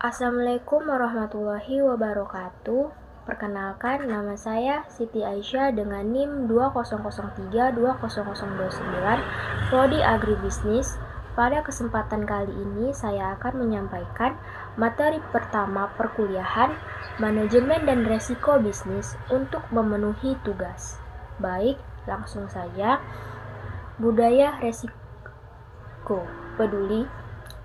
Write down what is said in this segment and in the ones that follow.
Assalamualaikum warahmatullahi wabarakatuh. Perkenalkan, nama saya Siti Aisyah dengan NIM 2003-20029, Prodi Agribisnis. Pada kesempatan kali ini saya akan menyampaikan materi pertama perkuliahan Manajemen dan Resiko Bisnis untuk memenuhi tugas. Baik, langsung saja. Budaya resiko peduli.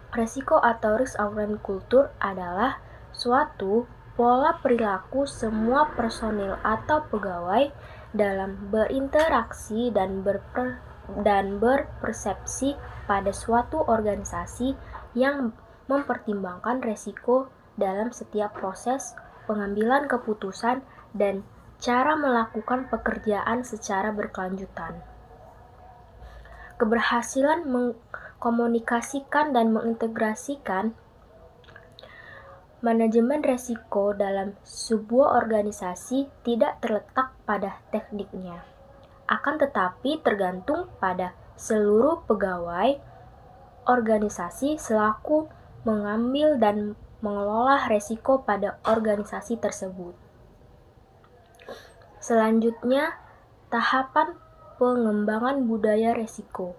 Resiko atau risk-awareness culture adalah suatu pola perilaku semua personil atau pegawai dalam berinteraksi dan berpersepsi pada suatu organisasi yang mempertimbangkan resiko dalam setiap proses pengambilan keputusan dan cara melakukan pekerjaan secara berkelanjutan. Keberhasilan mengkomunikasikan dan mengintegrasikan manajemen resiko dalam sebuah organisasi tidak terletak pada tekniknya, akan tetapi tergantung pada seluruh pegawai organisasi selaku mengambil dan mengelola resiko pada organisasi tersebut. Selanjutnya, tahapan pengembangan budaya resiko.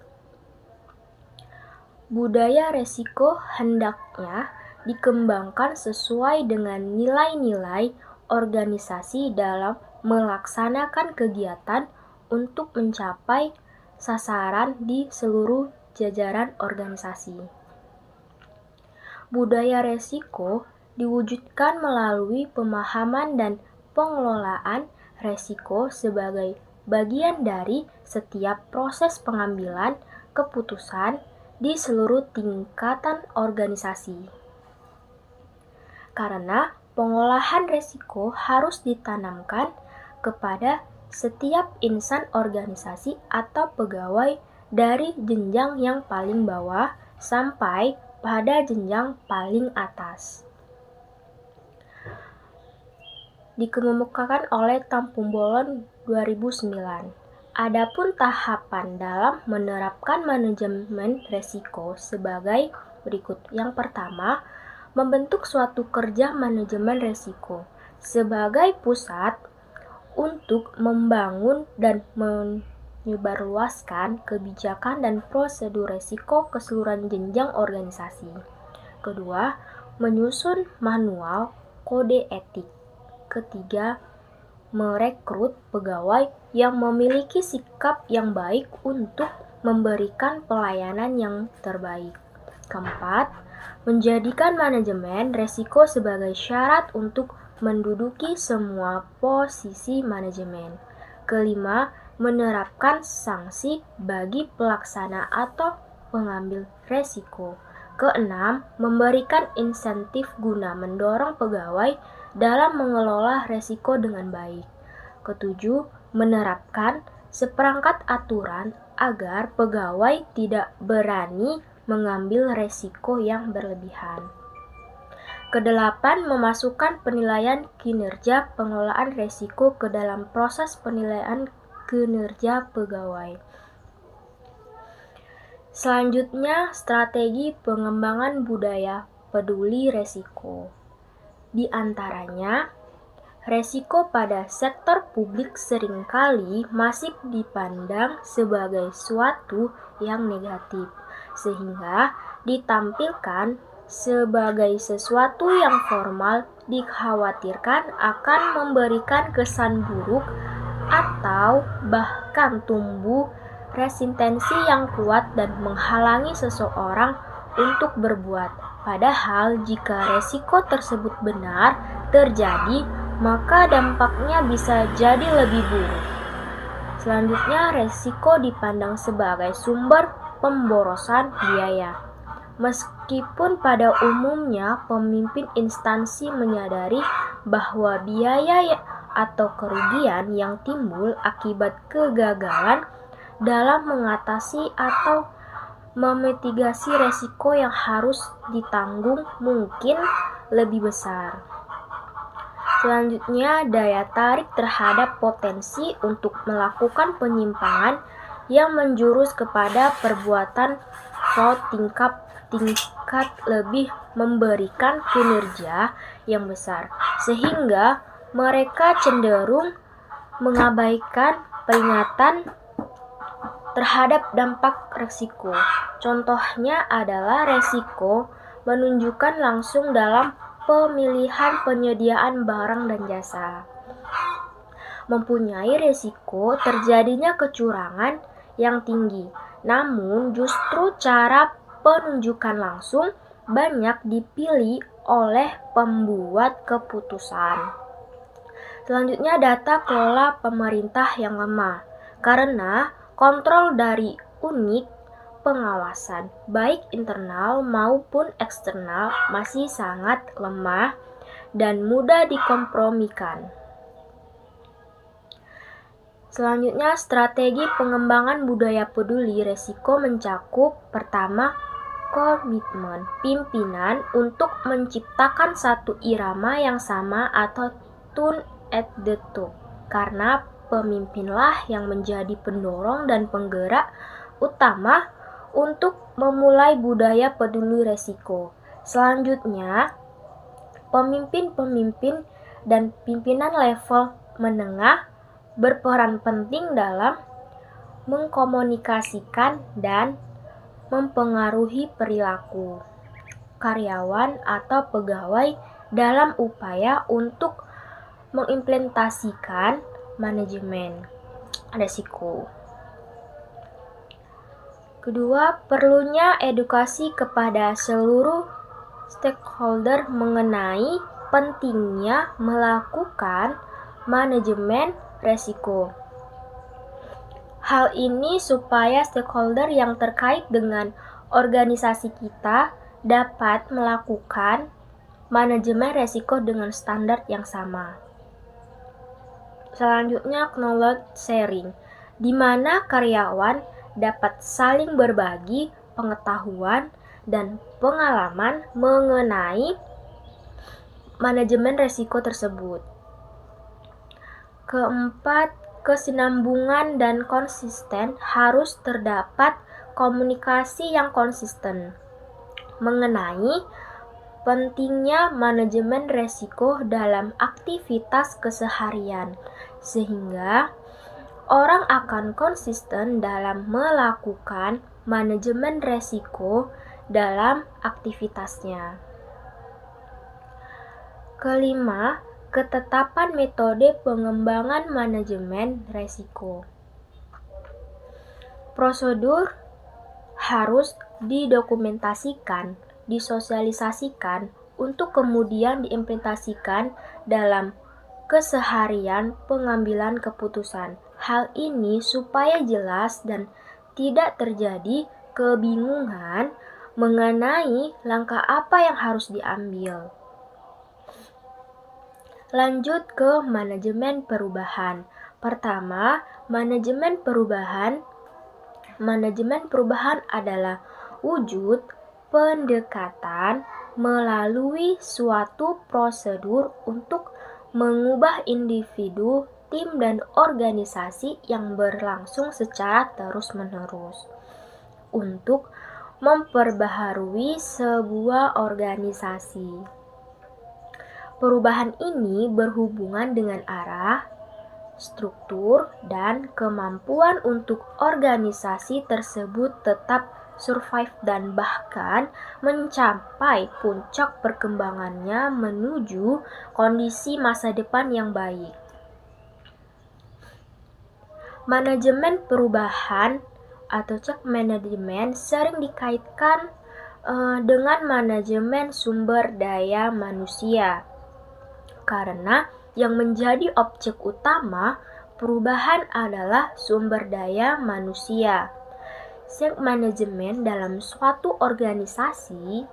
Budaya resiko hendaknya dikembangkan sesuai dengan nilai-nilai organisasi dalam melaksanakan kegiatan untuk mencapai sasaran di seluruh jajaran organisasi. Budaya resiko diwujudkan melalui pemahaman dan pengelolaan resiko sebagai bagian dari setiap proses pengambilan keputusan di seluruh tingkatan organisasi. Karena pengolahan resiko harus ditanamkan kepada setiap insan organisasi atau pegawai dari jenjang yang paling bawah sampai pada jenjang paling atas. Dikemukakan oleh Tampunbolon 2009. Adapun tahapan dalam menerapkan manajemen resiko sebagai berikut. Yang pertama, membentuk suatu kerja manajemen resiko sebagai pusat untuk membangun dan menyebarluaskan kebijakan dan prosedur resiko keseluruhan jenjang organisasi. Kedua, menyusun manual kode etik. Ketiga, merekrut pegawai yang memiliki sikap yang baik untuk memberikan pelayanan yang terbaik. Keempat, menjadikan manajemen resiko sebagai syarat untuk menduduki semua posisi manajemen. Kelima, menerapkan sanksi bagi pelaksana atau pengambil resiko. Keenam, memberikan insentif guna mendorong pegawai dalam mengelola resiko dengan baik. Ketujuh, menerapkan seperangkat aturan agar pegawai tidak berani mengambil resiko yang berlebihan. Kedelapan, memasukkan penilaian kinerja pengelolaan resiko ke dalam proses penilaian kinerja pegawai. Selanjutnya, strategi pengembangan budaya peduli resiko. Di antaranya, resiko pada sektor publik seringkali masih dipandang sebagai suatu yang negatif, sehingga ditampilkan sebagai sesuatu yang formal dikhawatirkan akan memberikan kesan buruk atau bahkan tumbuh resistensi yang kuat dan menghalangi seseorang untuk berbuat. Padahal jika resiko tersebut benar terjadi, maka dampaknya bisa jadi lebih buruk. Selanjutnya, resiko dipandang sebagai sumber pemborosan biaya. Meskipun pada umumnya pemimpin instansi menyadari bahwa biaya atau kerugian yang timbul akibat kegagalan dalam mengatasi atau memitigasi resiko yang harus ditanggung mungkin lebih besar. Selanjutnya, daya tarik terhadap potensi untuk melakukan penyimpangan yang menjurus kepada perbuatan fraud tingkat dapat lebih memberikan kinerja yang besar, sehingga mereka cenderung mengabaikan peringatan terhadap dampak resiko. Contohnya adalah resiko menunjukkan langsung dalam pemilihan penyediaan barang dan jasa. Mempunyai resiko terjadinya kecurangan yang tinggi, namun justru cara penunjukan langsung banyak dipilih oleh pembuat keputusan. Selanjutnya, data kelola pemerintah yang lemah, karena kontrol dari unit pengawasan, baik internal maupun eksternal, masih sangat lemah dan mudah dikompromikan. Selanjutnya, strategi pengembangan budaya peduli resiko mencakup pertama, komitmen pimpinan untuk menciptakan satu irama yang sama atau tune at the top, karena pemimpinlah yang menjadi pendorong dan penggerak utama untuk memulai budaya peduli resiko. Selanjutnya, pemimpin-pemimpin dan pimpinan level menengah berperan penting dalam mengkomunikasikan dan mempengaruhi perilaku karyawan atau pegawai dalam upaya untuk mengimplementasikan manajemen risiko. Kedua, perlunya edukasi kepada seluruh stakeholder mengenai pentingnya melakukan manajemen risiko. Hal ini supaya stakeholder yang terkait dengan organisasi kita dapat melakukan manajemen risiko dengan standar yang sama. Selanjutnya, knowledge sharing, di mana karyawan dapat saling berbagi pengetahuan dan pengalaman mengenai manajemen risiko tersebut. Keempat, kesinambungan dan konsisten, harus terdapat komunikasi yang konsisten mengenai pentingnya manajemen risiko dalam aktivitas keseharian, sehingga orang akan konsisten dalam melakukan manajemen risiko dalam aktivitasnya. Kelima, ketetapan metode pengembangan manajemen risiko. Prosedur harus didokumentasikan, disosialisasikan untuk kemudian diimplementasikan dalam keseharian pengambilan keputusan. Hal ini supaya jelas dan tidak terjadi kebingungan mengenai langkah apa yang harus diambil. Lanjut ke manajemen perubahan. Pertama, manajemen perubahan. Manajemen perubahan adalah wujud pendekatan melalui suatu prosedur untuk mengubah individu, tim, dan organisasi yang berlangsung secara terus-menerus untuk memperbaharui sebuah organisasi. Perubahan ini berhubungan dengan arah, struktur, dan kemampuan untuk organisasi tersebut tetap survive dan bahkan mencapai puncak perkembangannya menuju kondisi masa depan yang baik. Manajemen perubahan atau change management sering dikaitkan dengan manajemen sumber daya manusia, karena yang menjadi objek utama perubahan adalah sumber daya manusia. Change management dalam suatu organisasi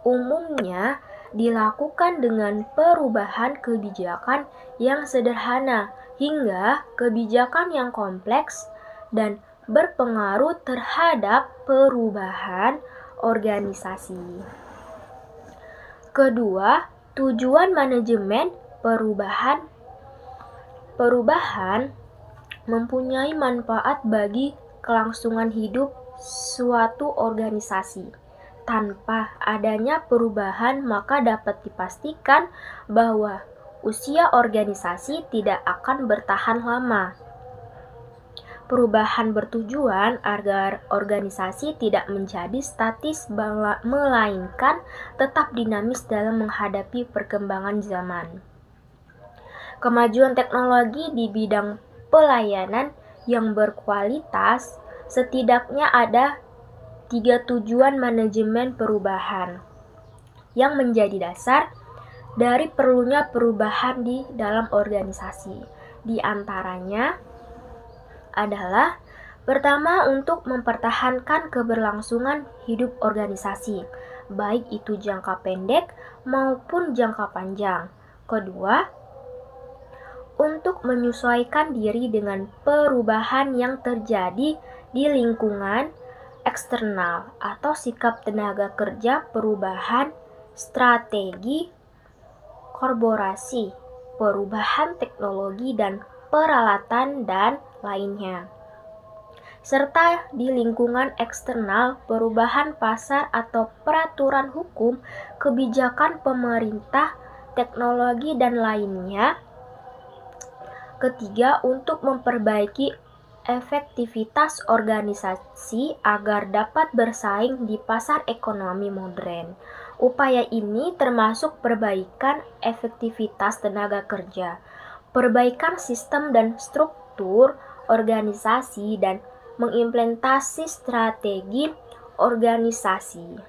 umumnya dilakukan dengan perubahan kebijakan yang sederhana hingga kebijakan yang kompleks dan berpengaruh terhadap perubahan organisasi. Kedua, tujuan manajemen perubahan mempunyai manfaat bagi kelangsungan hidup suatu organisasi. Tanpa adanya perubahan, maka dapat dipastikan bahwa usia organisasi tidak akan bertahan lama. Perubahan bertujuan agar organisasi tidak menjadi statis, melainkan tetap dinamis dalam menghadapi perkembangan zaman. Kemajuan teknologi di bidang pelayanan yang berkualitas, setidaknya ada 3 tujuan manajemen perubahan yang menjadi dasar dari perlunya perubahan di dalam organisasi. Di antaranya adalah pertama, untuk mempertahankan keberlangsungan hidup organisasi, baik itu jangka pendek maupun jangka panjang. Kedua, untuk menyesuaikan diri dengan perubahan yang terjadi di lingkungan eksternal atau sikap tenaga kerja, perubahan strategi korporasi, perubahan teknologi dan peralatan dan lainnya. Serta di lingkungan eksternal, perubahan pasar atau peraturan hukum, kebijakan pemerintah, teknologi dan lainnya. Ketiga, untuk memperbaiki efektivitas organisasi agar dapat bersaing di pasar ekonomi modern. Upaya ini termasuk perbaikan efektivitas tenaga kerja, perbaikan sistem dan struktur organisasi, dan mengimplementasi strategi organisasi.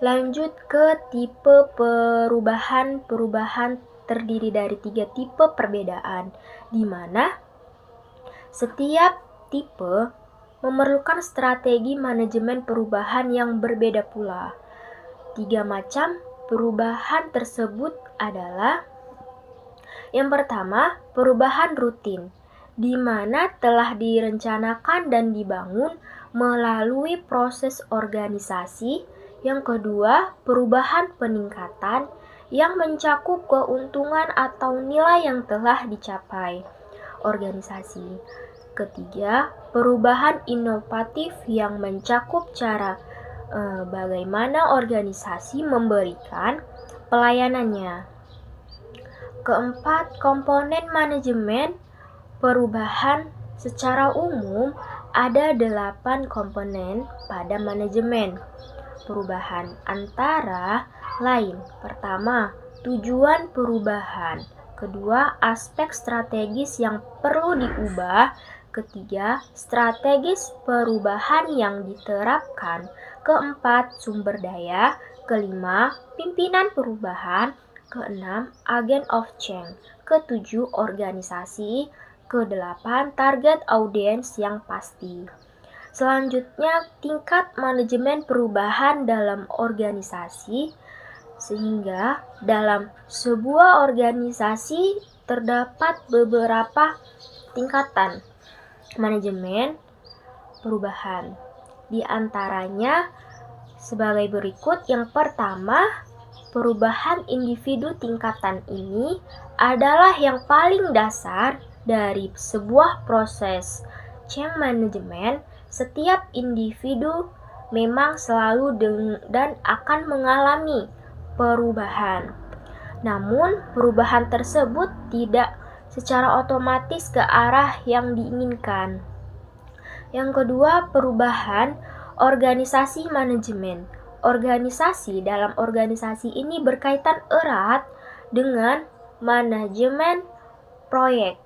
Lanjut ke tipe perubahan. Perubahan terdiri dari 3 tipe perbedaan, di mana setiap tipe memerlukan strategi manajemen perubahan yang berbeda pula. 3 macam perubahan tersebut adalah: yang pertama, perubahan rutin, di mana telah direncanakan dan dibangun melalui proses organisasi. Yang kedua, perubahan peningkatan yang mencakup keuntungan atau nilai yang telah dicapai organisasi. Ketiga, perubahan inovatif yang mencakup cara bagaimana organisasi memberikan pelayanannya. Keempat, komponen manajemen perubahan. Secara umum, ada 8 komponen pada manajemen perubahan, antara lain: pertama, tujuan perubahan; kedua, aspek strategis yang perlu diubah; ketiga, strategis perubahan yang diterapkan; keempat, sumber daya; kelima, pimpinan perubahan; keenam, agent of change; ketujuh, organisasi; kedelapan, target audiens yang pasti. Selanjutnya, tingkat manajemen perubahan dalam organisasi. Sehingga dalam sebuah organisasi terdapat beberapa tingkatan manajemen perubahan. Di antaranya sebagai berikut. Yang pertama, perubahan individu. Tingkatan ini adalah yang paling dasar dari sebuah proses change management. Setiap individu memang selalu dan akan mengalami perubahan. Namun, perubahan tersebut tidak secara otomatis ke arah yang diinginkan. Yang kedua, perubahan organisasi manajemen. Dalam organisasi ini berkaitan erat dengan manajemen proyek.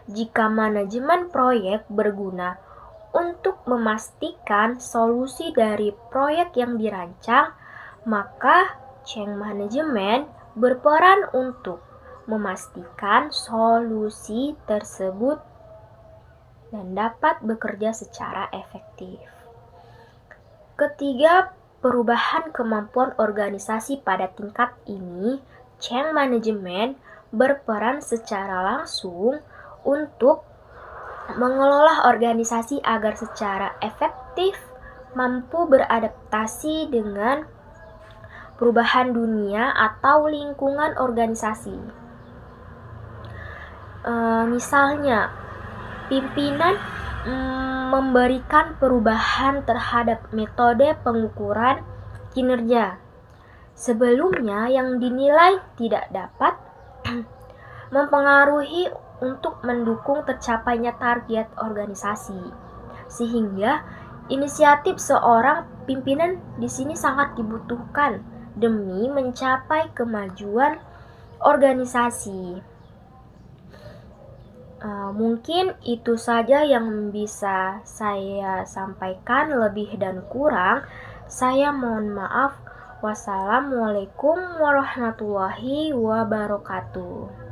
Jika manajemen proyek berguna untuk memastikan solusi dari proyek yang dirancang, maka change management berperan untuk memastikan solusi tersebut dan dapat bekerja secara efektif. Ketiga, perubahan kemampuan organisasi. Pada tingkat ini, change management berperan secara langsung untuk mengelola organisasi agar secara efektif mampu beradaptasi dengan perubahan dunia atau lingkungan organisasi. Misalnya, pimpinan memberikan perubahan terhadap metode pengukuran kinerja. Sebelumnya yang dinilai tidak dapat mempengaruhi untuk mendukung tercapainya target organisasi. Sehingga inisiatif seorang pimpinan di sini sangat dibutuhkan demi mencapai kemajuan organisasi. Mungkin itu saja yang bisa saya sampaikan, lebih dan kurang saya mohon maaf. Wassalamualaikum warahmatullahi wabarakatuh.